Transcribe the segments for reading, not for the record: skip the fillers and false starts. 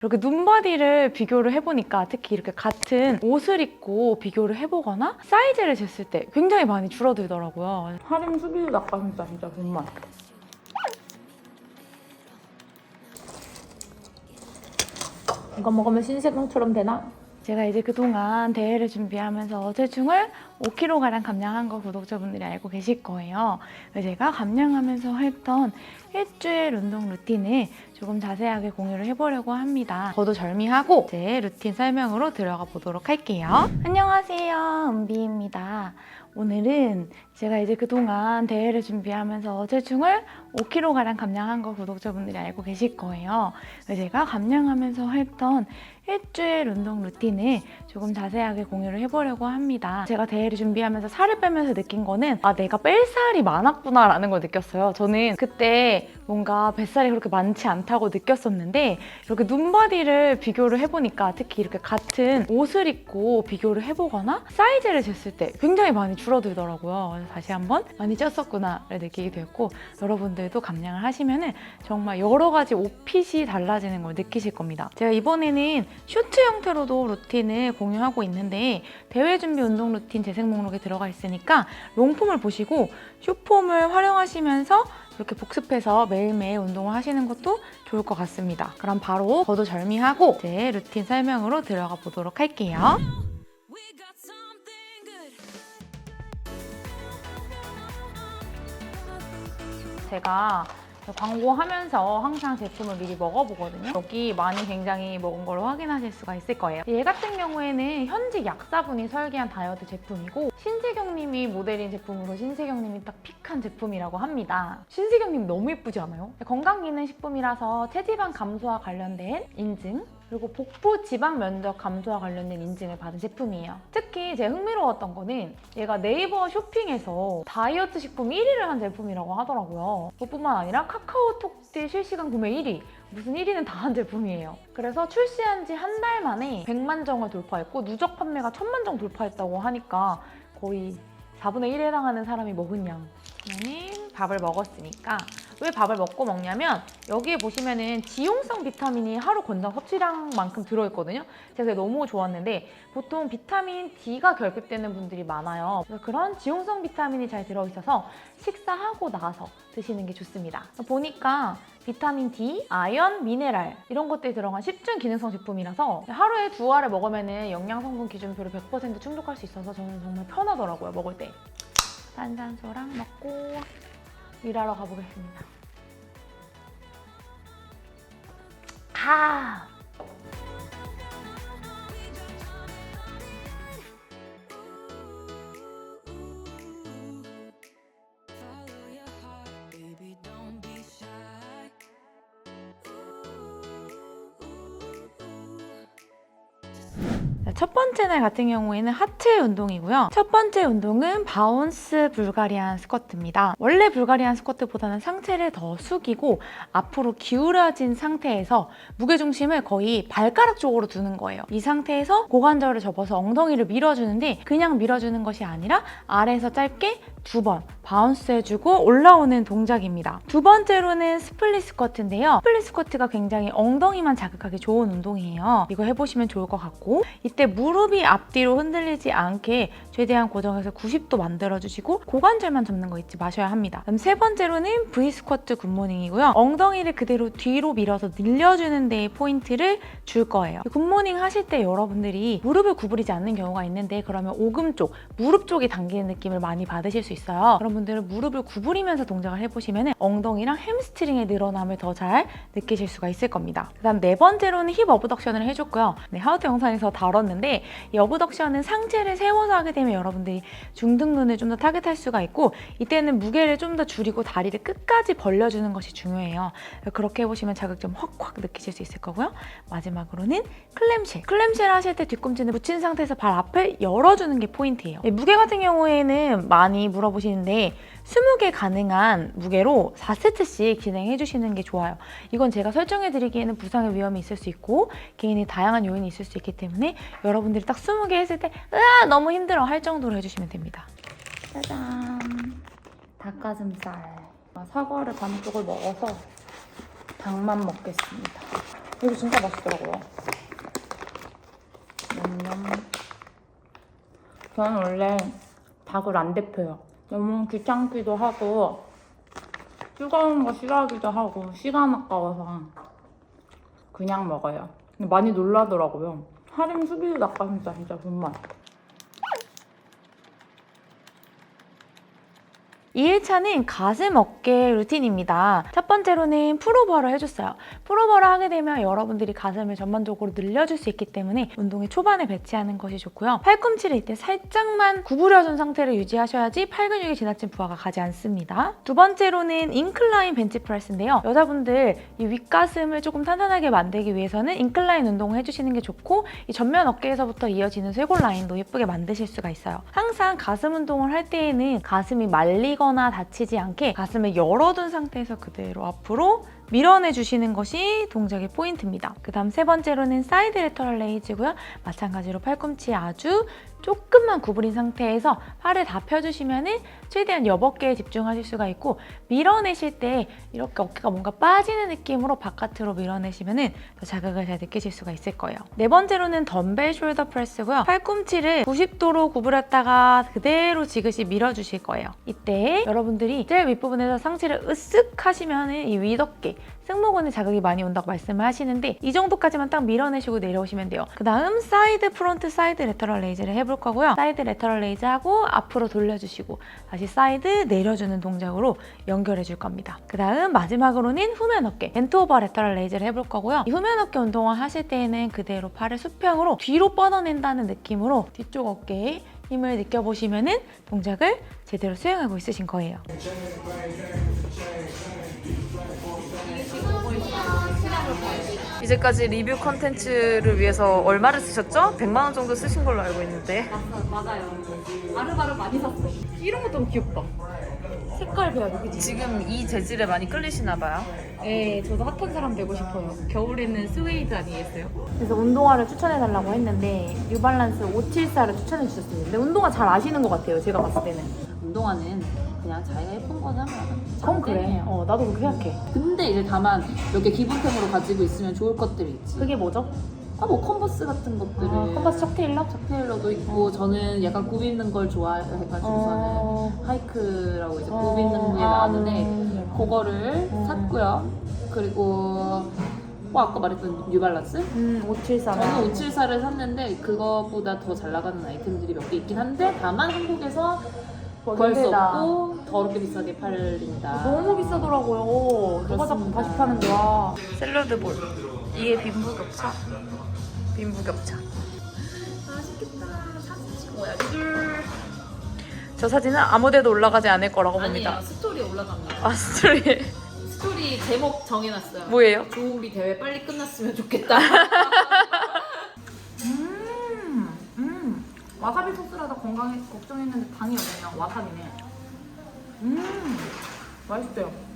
이렇게 눈바디를 비교를 해보니까 특히 이렇게 같은 옷을 입고 비교를 해보거나 사이즈를 쟀을 때 굉장히 많이 줄어들더라고요. 할인 수비 닭가슴살 진짜 정말. 이거 먹으면 신세경처럼 되나? 제가 이제 그동안 대회를 준비하면서 체중을 5kg가량 감량한 거 구독자분들이 알고 계실 거예요. 제가 감량하면서 했던 일주일 운동 루틴을 조금 자세하게 공유를 해보려고 합니다. 저도 절미하고 제 루틴 설명으로 들어가 보도록 할게요. 안녕하세요, 은비입니다. 오늘은 제가 이제 그동안 대회를 준비하면서 체중을 5kg가량 감량한 거 구독자분들이 알고 계실 거예요. 제가 감량하면서 했던 일주일 운동 루틴을 조금 자세하게 공유를 해보려고 합니다. 제가 대회를 준비하면서 살을 빼면서 느낀 거는 내가 뺄 살이 많았구나 라는 걸 느꼈어요. 저는 그때 뭔가 뱃살이 그렇게 많지 않다고 느꼈었는데 이렇게 눈바디를 비교를 해보니까 특히 이렇게 같은 옷을 입고 비교를 해보거나 사이즈를 쟀을 때 굉장히 많이 줄어들더라고요. 그래서 다시 한번 많이 쪘었구나를 느끼게 되었고, 여러분들도 감량을 하시면은 정말 여러 가지 옷핏이 달라지는 걸 느끼실 겁니다. 제가 이번에는 쇼트 형태로도 루틴을 공유하고 있는데 대회 준비 운동 루틴 재생 목록에 들어가 있으니까 롱폼을 보시고 숏폼을 활용하시면서 이렇게 복습해서 매일매일 운동을 하시는 것도 좋을 것 같습니다. 그럼 바로 저도 절미하고 제 루틴 설명으로 들어가 보도록 할게요. 제가 광고하면서 항상 제품을 미리 먹어보거든요. 여기 많이 굉장히 먹은 걸 확인하실 수가 있을 거예요. 얘 같은 경우에는 현직 약사분이 설계한 다이어트 제품이고 신세경님이 모델인 제품으로 신세경님이 딱 픽한 제품이라고 합니다. 신세경님 너무 예쁘지 않아요? 건강기능식품이라서 체지방 감소와 관련된 인증, 그리고 복부 지방 면적 감소와 관련된 인증을 받은 제품이에요. 특히 제가 흥미로웠던 거는 얘가 네이버 쇼핑에서 다이어트 식품 1위를 한 제품이라고 하더라고요. 그뿐만 아니라 카카오톡딜 실시간 구매 1위, 무슨 1위는 다 한 제품이에요. 그래서 출시한 지 한 달 만에 100만 정을 돌파했고 누적 판매가 1000만 정 돌파했다고 하니까 거의 4분의 1에 해당하는 사람이 먹은 양. 그러면 밥을 먹었으니까 왜 밥을 먹고 먹냐면 여기에 보시면은 지용성 비타민이 하루 권장 섭취량만큼 들어있거든요. 제가 너무 좋았는데 보통 비타민 D가 결핍되는 분들이 많아요. 그래서 그런 지용성 비타민이 잘 들어있어서 식사하고 나서 드시는 게 좋습니다. 보니까 비타민 D, 아연, 미네랄 이런 것들이 들어간 10중 기능성 제품이라서 하루에 2알을 먹으면 영양성분 기준표를 100% 충족할 수 있어서 저는 정말 편하더라고요, 먹을 때. 탄산수랑 먹고 일하러 가보겠습니다. 첫 번째 날 같은 경우에는 하체 운동이고요. 첫 번째 운동은 바운스 불가리안 스쿼트입니다. 원래 불가리안 스쿼트보다는 상체를 더 숙이고 앞으로 기울어진 상태에서 무게중심을 거의 발가락 쪽으로 두는 거예요. 이 상태에서 고관절을 접어서 엉덩이를 밀어주는데 그냥 밀어주는 것이 아니라 아래에서 짧게 2번 바운스 해주고 올라오는 동작입니다. 두 번째로는 스플릿 스쿼트인데요. 스플릿 스쿼트가 굉장히 엉덩이만 자극하기 좋은 운동이에요. 이거 해보시면 좋을 것 같고 이때 무릎이 앞뒤로 흔들리지 않게 최대한 고정해서 90도 만들어주시고 고관절만 접는 거 잊지 마셔야 합니다. 그럼 세 번째로는 V 스쿼트 굿모닝이고요. 엉덩이를 그대로 뒤로 밀어서 늘려주는 데에 포인트를 줄 거예요. 굿모닝 하실 때 여러분들이 무릎을 구부리지 않는 경우가 있는데 그러면 오금 쪽, 무릎 쪽이 당기는 느낌을 많이 받으실 수 있어요. 여러분들은 무릎을 구부리면서 동작을 해보시면 엉덩이랑 햄스트링의 늘어남을 더 잘 느끼실 수가 있을 겁니다. 그 다음 네 번째로는 힙 어브덕션을 해줬고요. 하우트 영상에서 다뤘는데 이 어브덕션은 상체를 세워서 하게 되면 여러분들이 중등근을 좀 더 타겟할 수가 있고 이때는 무게를 좀 더 줄이고 다리를 끝까지 벌려주는 것이 중요해요. 그렇게 해보시면 자극 좀 확확 느끼실 수 있을 거고요. 마지막으로는 클램쉘. 클램쉘 하실 때 뒤꿈치는 붙인 상태에서 발 앞을 열어주는 게 포인트예요. 무게 같은 경우에는 많이 물어보시는데 20개 가능한 무게로 4세트씩 진행해 주시는 게 좋아요. 이건 제가 설정해 드리기에는 부상의 위험이 있을 수 있고 개인의 다양한 요인이 있을 수 있기 때문에 여러분들이 딱 20개 했을 때 으아 너무 힘들어 할 정도로 해주시면 됩니다. 짜잔! 닭가슴살. 사과를 반쪽을 먹어서 닭만 먹겠습니다. 이거 진짜 맛있더라고요. 냠냠. 저는 원래 닭을 안 데펴요. 너무 귀찮기도 하고 뜨거운 거 싫어하기도 하고 시간 아까워서 그냥 먹어요. 근데 많이 놀라더라고요. 할인 수비드 닭가슴살 진짜 존맛. 2일차는 가슴 어깨 루틴입니다. 첫 번째로는 풀오버를 해줬어요. 풀오버를 하게 되면 여러분들이 가슴을 전반적으로 늘려줄 수 있기 때문에 운동의 초반에 배치하는 것이 좋고요. 팔꿈치를 이때 살짝만 구부려준 상태를 유지하셔야지 팔 근육에 지나친 부하가 가지 않습니다. 두 번째로는 인클라인 벤치프레스인데요. 여자분들 이 윗가슴을 조금 탄탄하게 만들기 위해서는 인클라인 운동을 해주시는 게 좋고 이 전면 어깨에서부터 이어지는 쇄골 라인도 예쁘게 만드실 수가 있어요. 항상 가슴 운동을 할 때에는 가슴이 말리거나 다치지 않게 가슴을 열어둔 상태에서 그대로 앞으로 밀어내 주시는 것이 동작의 포인트입니다. 그 다음 세 번째로는 사이드 레터럴 레이즈고요. 마찬가지로 팔꿈치 아주 조금만 구부린 상태에서 팔을 다 펴주시면 최대한 옆어깨에 집중하실 수가 있고 밀어내실 때 이렇게 어깨가 뭔가 빠지는 느낌으로 바깥으로 밀어내시면 더 자극을 잘 느끼실 수가 있을 거예요. 네 번째로는 덤벨 숄더 프레스고요. 팔꿈치를 90도로 구부렸다가 그대로 지그시 밀어주실 거예요. 이때 여러분들이 제일 윗부분에서 상체를 으쓱 하시면 이 윗어깨 승모근에 자극이 많이 온다고 말씀을 하시는데 이 정도까지만 딱 밀어내시고 내려오시면 돼요. 그 다음 사이드 프론트 사이드 레터럴 레이즈를 해볼 거고요. 사이드 레터럴 레이즈 하고 앞으로 돌려주시고 다시 사이드 내려주는 동작으로 연결해 줄 겁니다. 그 다음 마지막으로는 후면 어깨 벤트 오버 레터럴 레이즈를 해볼 거고요. 이 후면 어깨 운동을 하실 때에는 그대로 팔을 수평으로 뒤로 뻗어낸다는 느낌으로 뒤쪽 어깨에 힘을 느껴보시면 동작을 제대로 수행하고 있으신 거예요. 이제까지 리뷰 컨텐츠를 위해서 얼마를 쓰셨죠? 100만 원 정도 쓰신 걸로 알고 있는데. 맞아요. 바로바로 많이 샀어. 이런 것도 너무 귀엽다. 색깔 배합이 그치? 지금 이 재질에 많이 끌리시나 봐요. 네, 저도 핫한 사람 되고 싶어요. 겨울에는 스웨이드 아니겠어요? 그래서 운동화를 추천해달라고 했는데 뉴발란스 574를 추천해 주셨어요. 근데 운동화 잘 아시는 것 같아요, 제가 봤을 때는. 운동화는 그냥 자기가 예쁜 거 사면 그건 그래. 땡이에요. 나도 그렇게 생각해. 근데 이제 다만 몇 개 기본템으로 가지고 있으면 좋을 것들이 있지. 그게 뭐죠? 뭐 컨버스 같은 것들을. 컨버스 척 테일러? 척테일러도 있고 저는 약간 굽 있는 걸 좋아해가지고서는 하이크라고 이제 굽 있는 게 나왔는데 그거를 샀고요. 그리고 아까 말했던 뉴발란스? 574. 저는 574를 샀는데 그거보다 더 잘 나가는 아이템들이 몇 개 있긴 한데 다만 한국에서 구할 수 없고 더럽게 비싸게 팔립니다. 너무 비싸더라고요. 누가 자꾸 그렇습니다. 다시 파는데 와. 샐러드 볼. 이게 빈부격차? 빈부격차. 저 사진은 아무데도 올라가지 않을 거라고 봅니다. 아니에요. 스토리에 올라갑니다. 아, 스토리. 스토리 제목 정해놨어요. 뭐예요? 조은비 대회 빨리 끝났으면 좋겠다. 와사비 소스라서 건강에 걱정했는데 당이 없네요. 와사비네. 맛있어요.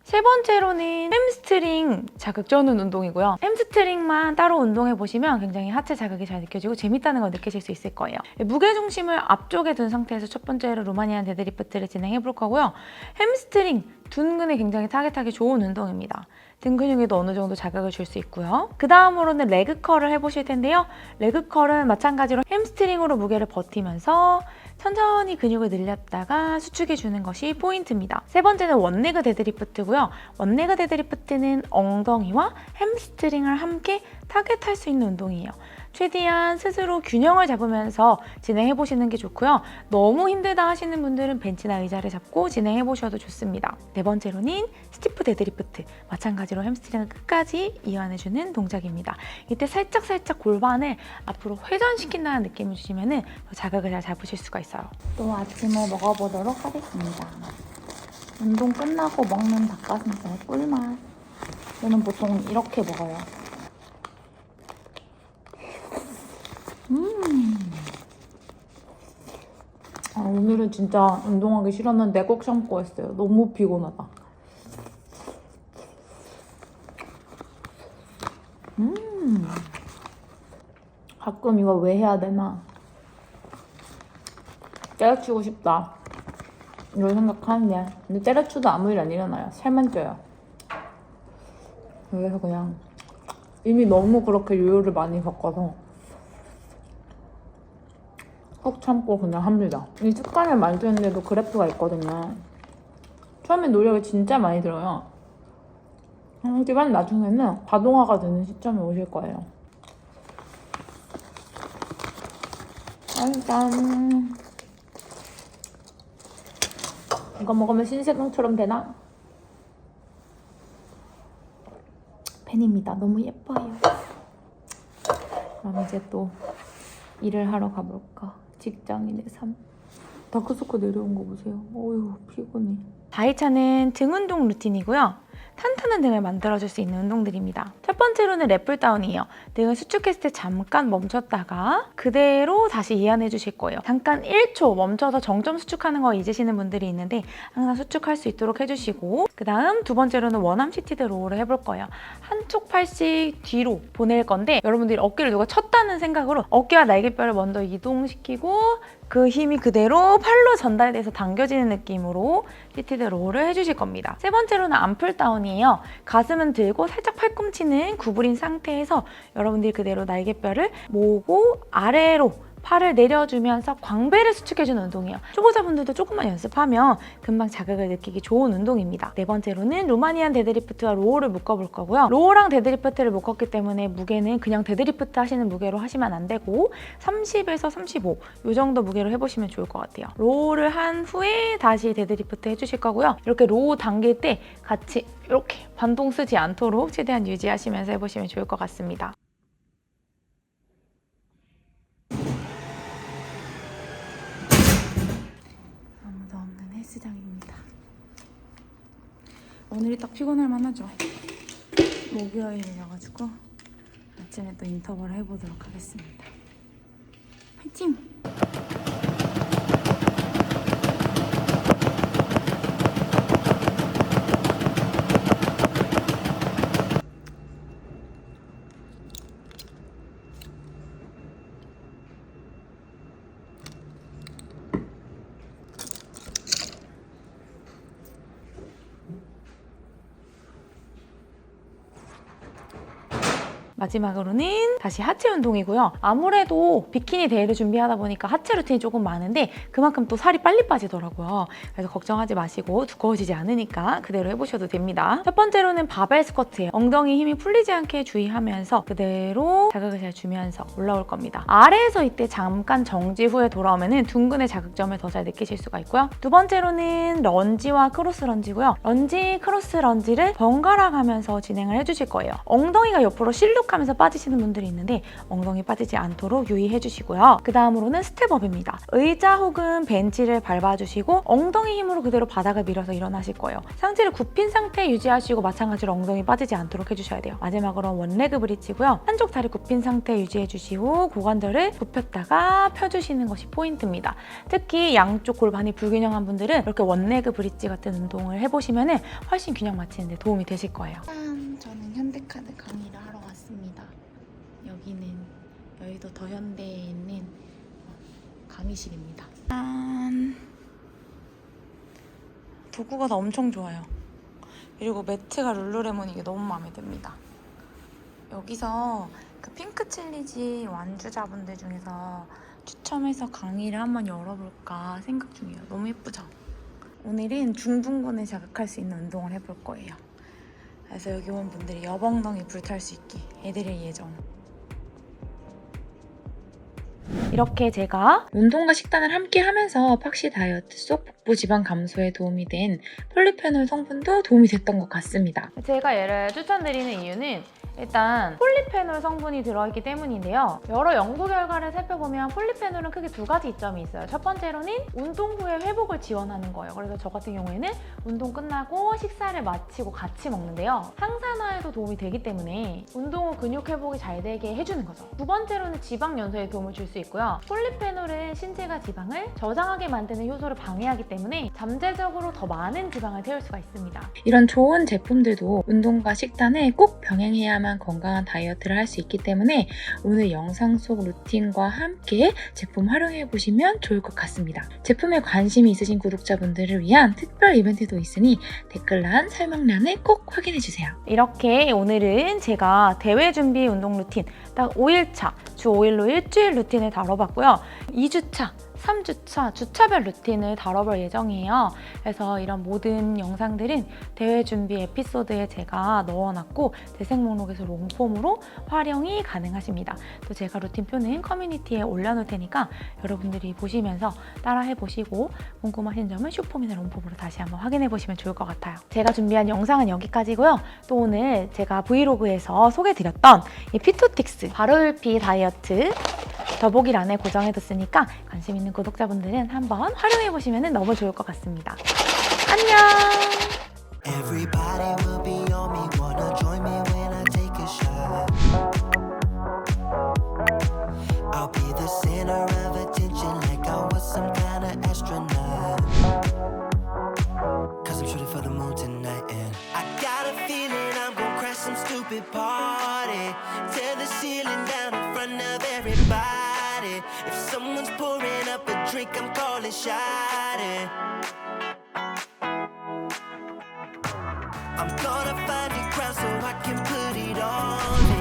세 번째로는 햄스트링 자극 저는 운동이고요. 햄스트링만 따로 운동해보시면 굉장히 하체 자극이 잘 느껴지고 재밌다는 걸 느끼실 수 있을 거예요. 무게중심을 앞쪽에 둔 상태에서 첫 번째로 루마니안 데드리프트를 진행해볼 거고요. 햄스트링, 둔근에 굉장히 타겟하기 좋은 운동입니다. 등 근육에도 어느 정도 자극을 줄 수 있고요. 그 다음으로는 레그컬을 해보실 텐데요. 레그컬은 마찬가지로 햄스트링으로 무게를 버티면서 천천히 근육을 늘렸다가 수축해주는 것이 포인트입니다. 세 번째는 원레그 데드리프트고요. 원레그 데드리프트는 엉덩이와 햄스트링을 함께 타겟할 수 있는 운동이에요. 최대한 스스로 균형을 잡으면서 진행해보시는 게 좋고요. 너무 힘들다 하시는 분들은 벤치나 의자를 잡고 진행해보셔도 좋습니다. 네 번째로는 스티프 데드리프트. 마찬가지로 햄스트링을 끝까지 이완해주는 동작입니다. 이때 살짝 골반을 앞으로 회전시킨다는 느낌을 주시면 더 자극을 잘 잡으실 수가 있어요. 또 아침을 먹어보도록 하겠습니다. 운동 끝나고 먹는 닭가슴살 꿀맛. 저는 보통 이렇게 먹어요. 오늘은 진짜 운동하기 싫었는데 꼭 참고 했어요. 너무 피곤하다. 가끔 이거 왜 해야 되나? 때려치고 싶다. 이걸 생각하는데 근데 때려쳐도 아무 일 안 일어나요. 살만 쪄요. 그래서 그냥 이미 너무 그렇게 요요를 많이 겪어서 꾹 참고 그냥 합니다. 이 습관을 만드는데도 그래프가 있거든요. 처음에 노력이 진짜 많이 들어요. 하지만 나중에는 자동화가 되는 시점이 오실 거예요. 짠. 이거 먹으면 신세경처럼 되나? 팬입니다. 너무 예뻐요. 그럼 이제 또 일을 하러 가볼까? 직장인의 삶. 다크서클 내려온 거 보세요. 어휴, 피곤해. 4일차는 등 운동 루틴이고요. 탄탄한 등을 만들어줄 수 있는 운동들입니다. 첫 번째로는 랩풀다운이에요. 등을 수축했을 때 잠깐 멈췄다가 그대로 다시 이완해 주실 거예요. 잠깐 1초 멈춰서 정점 수축하는 거 잊으시는 분들이 있는데 항상 수축할 수 있도록 해주시고, 그 다음 두 번째로는 원암 시티드 로우를 해볼 거예요. 한쪽 팔씩 뒤로 보낼 건데 여러분들이 어깨를 누가 쳤다는 생각으로 어깨와 날개뼈를 먼저 이동시키고 그 힘이 그대로 팔로 전달돼서 당겨지는 느낌으로 시티드 로우를 해주실 겁니다. 세 번째로는 암풀 다운이에요. 가슴은 들고 살짝 팔꿈치는 구부린 상태에서 여러분들이 그대로 날개뼈를 모으고 아래로 팔을 내려주면서 광배를 수축해주는 운동이에요. 초보자분들도 조금만 연습하면 금방 자극을 느끼기 좋은 운동입니다. 네 번째로는 로마니안 데드리프트와 로우를 묶어볼 거고요. 로우랑 데드리프트를 묶었기 때문에 무게는 그냥 데드리프트 하시는 무게로 하시면 안 되고 30에서 35 이 정도 무게로 해보시면 좋을 것 같아요. 로우를 한 후에 다시 데드리프트 해주실 거고요. 이렇게 로우 당길 때 같이 이렇게 반동 쓰지 않도록 최대한 유지하시면서 해보시면 좋을 것 같습니다. 아무도 없는 헬스장입니다. 오늘이 딱 피곤할 만하죠. 목요일이어가지고 아침에 또 인터벌 해보도록 하겠습니다. 파이팅! 마지막으로는 다시 하체 운동이고요. 아무래도 비키니 대회를 준비하다 보니까 하체 루틴이 조금 많은데 그만큼 또 살이 빨리 빠지더라고요. 그래서 걱정하지 마시고 두꺼워지지 않으니까 그대로 해보셔도 됩니다. 첫 번째로는 바벨 스쿼트예요. 엉덩이 힘이 풀리지 않게 주의하면서 그대로 자극을 잘 주면서 올라올 겁니다. 아래에서 이때 잠깐 정지 후에 돌아오면 둥근의 자극점을 더 잘 느끼실 수가 있고요. 두 번째로는 런지와 크로스 런지고요. 런지, 크로스 런지를 번갈아 가면서 진행을 해주실 거예요. 엉덩이가 옆으로 실룩하면서 빠지시는 분들이 있는데 엉덩이 빠지지 않도록 유의해 주시고요. 그 다음으로는 스텝업입니다. 의자 혹은 벤치를 밟아주시고 엉덩이 힘으로 그대로 바닥을 밀어서 일어나실 거예요. 상체를 굽힌 상태 유지하시고 마찬가지로 엉덩이 빠지지 않도록 해주셔야 돼요. 마지막으로 원레그 브릿지고요. 한쪽 다리 굽힌 상태 유지해 주시고 고관절을 굽혔다가 펴주시는 것이 포인트입니다. 특히 양쪽 골반이 불균형한 분들은 이렇게 원레그 브릿지 같은 운동을 해보시면 훨씬 균형 맞추는 데 도움이 되실 거예요. 저는 현대카드 강의를 하러 왔습니다. 여기는 여의도 더현대에 있는 강의실입니다. 짠! 도구가 다 엄청 좋아요. 그리고 매트가 룰루레몬 이게 너무 마음에 듭니다. 여기서 그 핑크 칠리지 완주자분들 중에서 추첨해서 강의를 한번 열어볼까 생각 중이에요. 너무 예쁘죠? 오늘은 중둔근을 자극할 수 있는 운동을 해볼 거예요. 그래서 여기 온 분들이 여벙덩이 불탈 수 있게 해드릴 예정. 이렇게 제가 운동과 식단을 함께 하면서 팍시 다이어트 속 복부 지방 감소에 도움이 된 폴리페놀 성분도 도움이 됐던 것 같습니다. 제가 얘를 추천드리는 이유는 일단 폴리페놀 성분이 들어있기 때문인데요. 여러 연구 결과를 살펴보면 폴리페놀은 크게 두 가지 이점이 있어요. 첫 번째로는 운동 후에 회복을 지원하는 거예요. 그래서 저 같은 경우에는 운동 끝나고 식사를 마치고 같이 먹는데요. 항산화에도 도움이 되기 때문에 운동 후 근육 회복이 잘 되게 해주는 거죠. 두 번째로는 지방 연소에 도움을 줄 수 있고요. 폴리페놀은 신체가 지방을 저장하게 만드는 효소를 방해하기 때문에 잠재적으로 더 많은 지방을 태울 수가 있습니다. 이런 좋은 제품들도 운동과 식단을 꼭 병행해야만 있어야만 건강한 다이어트를 할 수 있기 때문에 오늘 영상 속 루틴과 함께 제품 활용해 보시면 좋을 것 같습니다. 제품에 관심이 있으신 구독자분들을 위한 특별 이벤트도 있으니 댓글란 설명란을 꼭 확인해 주세요. 이렇게 오늘은 제가 대회 준비 운동 루틴 딱 5일차 주 5일로 일주일 루틴을 다뤄봤고요. 2주차 3주차 주차별 루틴을 다뤄볼 예정이에요. 그래서 이런 모든 영상들은 대회 준비 에피소드에 제가 넣어놨고 재생 목록에서 롱폼으로 활용이 가능하십니다. 또 제가 루틴표는 커뮤니티에 올려놓을 테니까 여러분들이 보시면서 따라해보시고 궁금하신 점은 슈폼이나 롱폼으로 다시 한번 확인해보시면 좋을 것 같아요. 제가 준비한 영상은 여기까지고요. 또 오늘 제가 브이로그에서 소개해드렸던 이 피토틱스 바로율피 다이어트 더보기란에 고정해뒀으니까 관심 있는 구독자분들은 한번 활용해보시면 너무 좋을 것 같습니다. 안녕! Everybody will be on me, wanna join me when I take a shot. I'll be the center of attention like I was some kind of astronaut. Cause I'm shooting for the moon tonight and I got a feeling I'm gonna crash some stupid party. Tear the ceiling down in front of everybody. If someone's pouring up a drink, I'm calling shawty. I'm gonna find a crowd so I can put it on.